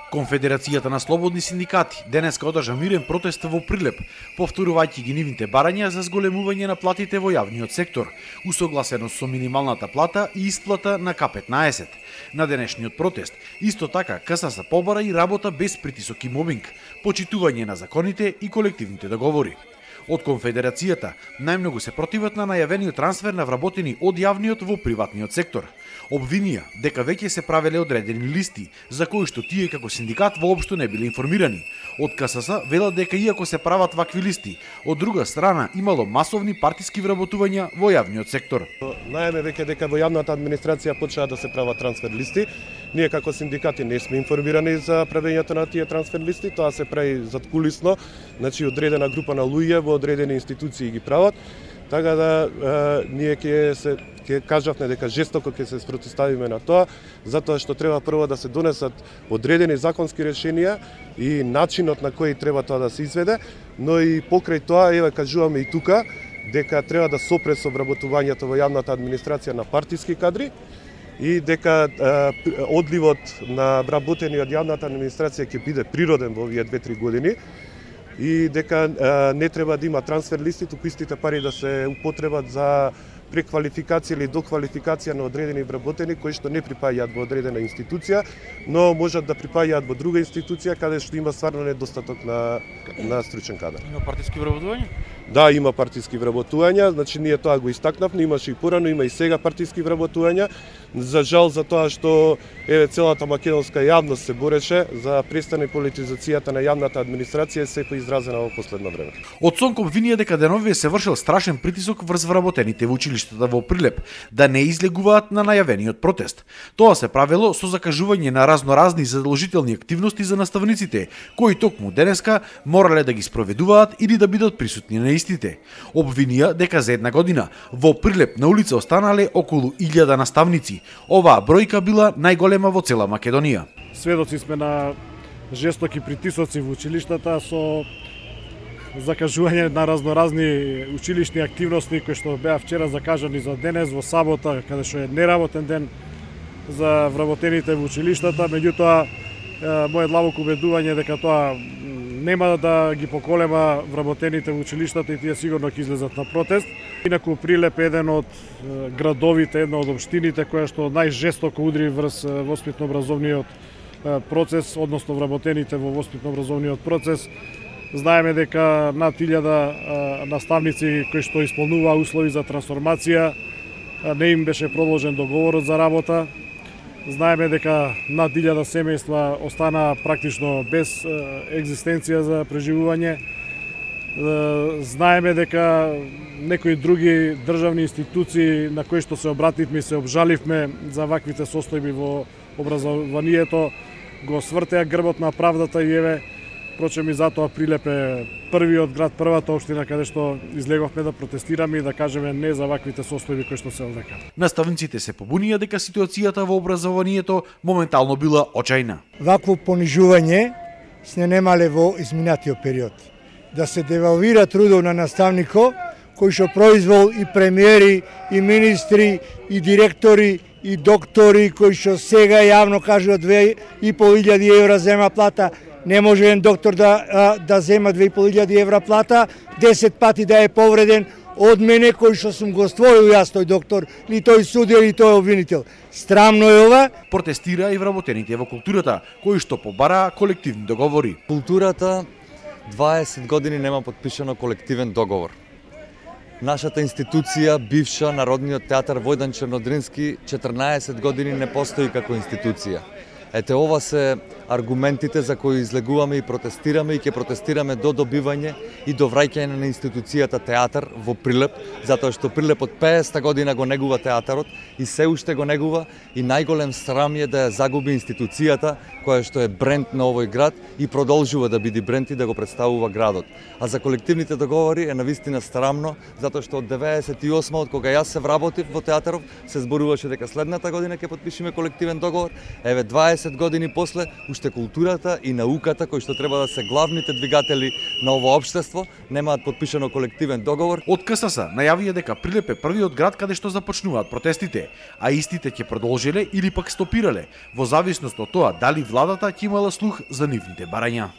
Конфедерацијата на слободни синдикати денеска одржа мирен протест во Прилеп, повторувајќи ги нивните барања за зголемување на платите во јавниот сектор, усогласено со минималната плата и исплата на К15. На денешниот протест исто така КСС побара и работа без притисок и мобинг, почитување на законите и колективните договори. Од Конфедерацијата најмногу се противат на најавениот трансфер на вработени од јавниот во приватниот сектор. Обвинија дека веќе се правеле одредени листи за кои што тие како синдикат воопшто не биле информирани. Од КСС велат дека иако се прават вакви листи, од друга страна имало масовни партиски вработувања во јавниот сектор. Знаеме веќе дека во јавната администрација почнаа да се прават трансфер листи. Ние како синдикати не сме информирани за правењето на тие трансфер листи, тоа се прави задкулисно, значи одредена група на луѓе во одредени институции ги прават. Така да ние ќе кажавме дека жестоко ќе се спротивставиме на тоа, затоа што треба прво да се донесат одредени законски решенија и начинот на кој треба тоа да се изведе, но и покрај тоа еве кажуваме и тука дека треба да сопре со вработувањето во јавната администрација на партиски кадри и дека одливот на вработени од јавната администрација ќе биде природен во овие 2-3 години и дека не треба да има трансфер листи, туку истите пари да се употребат за преквалификација или доквалификација на одредени вработени кои што не припаѓаат во одредена институција, но можат да припаѓаат во друга институција каде што има стварно недостаток на стручен кадар. Има партиски вработувања? Да, има партиски вработувања, значи ние тоа го истакнавме, имаше и порано, има и сега партиски вработувања. За жал за тоа што целата македонска јавност се бореше за престане политизацијата на јавната администрација се поизразена во последно време. Од СОНК обвинија дека деновиве се вршел страшен притисок врз вработените во училиштата во Прилеп да не излегуваат на најавениот протест. Тоа се правело со закажување на разноразни задолжителни активности за наставниците, кои токму денеска морале да ги спроведуваат или да бидат присутни на истите. Обвинија дека за една година во Прилеп на улица останале околу 1000 наставници. Оваа бројка била најголема во цела Македонија. Сведоци сме на жестоки притисоци во училиштата со закажување на разноразни училишни активности кои што беа вчера закажани за денес во сабота, каде што е неработен ден за вработените во училиштата, меѓутоа мојот длабоко убедување дека тоа нема да ги поколеба вработените во училиштата и тие сигурно ќе излезат на протест. Инаку Прилеп е еден од градовите, една од општините која што најжестоко удри врз воспитно-образовниот процес, односно вработените во воспитно-образовниот процес. Знаеме дека над 1000 наставници кои што исполнуваа услови за трансформација не им беше продолжен договорот за работа. Знаеме дека над 1000 семејства останаа практично без екзистенција за преживување. Знаеме дека некои други државни институции на кои што се обративме и се обжаливме за ваквите состојби во образованието го свртеа грбот на правдата и еве впрочем и затоа Прилеп е првиот град, првата општина каде што излеговме да протестираме и да кажеме не за ваквите состојби кои што се овдека. Наставниците се побунија дека ситуацијата во образованието моментално била очајна. Вакво понижување сме немале во изминатиот период. Да се девалвира трудот на наставникот, кој што произвол и премиери, и министри, и директори, и доктори, кои што сега јавно кажуваат 2500 евра зема плата. Не може еден доктор да зема 2500 евра плата, 10 пати да е повреден од мене кој што сум го створил јас тој доктор, ни тој судија, ни тој обвинител. Страмно е ова. Протестира и вработените во културата, кои што побараа колективни договори. Културата 20 години нема потпишано колективен договор. Нашата институција, бивша Народниот театар Војдан Чернодрински, 14 години не постои како институција. Ете ова се аргументите за кои излегуваме и протестираме и ќе протестираме до добивање и до враќање на институцијата театар во Прилеп, затоа што Прилеп од 50 година го негува театарот и се уште го негува и најголем срам е да ја загуби институцијата која што е бренд на овој град и продолжува да биде бренд и да го представува градот. А за колективните договори е навистина срамно, затоа што од 98 од кога јас се вработив во театаров, се зборуваше дека следната година ќе потпишеме колективен договор. Еве 20 години после уште културата и науката кои што треба да се главните двигатели на ово општество, немаат подпишано колективен договор. Од КСС најавија дека Прилеп е првиот град каде што започнуваат протестите, а истите ќе продолжиле или пак стопирале, во зависност од тоа дали владата ќе имала слух за нивните барања.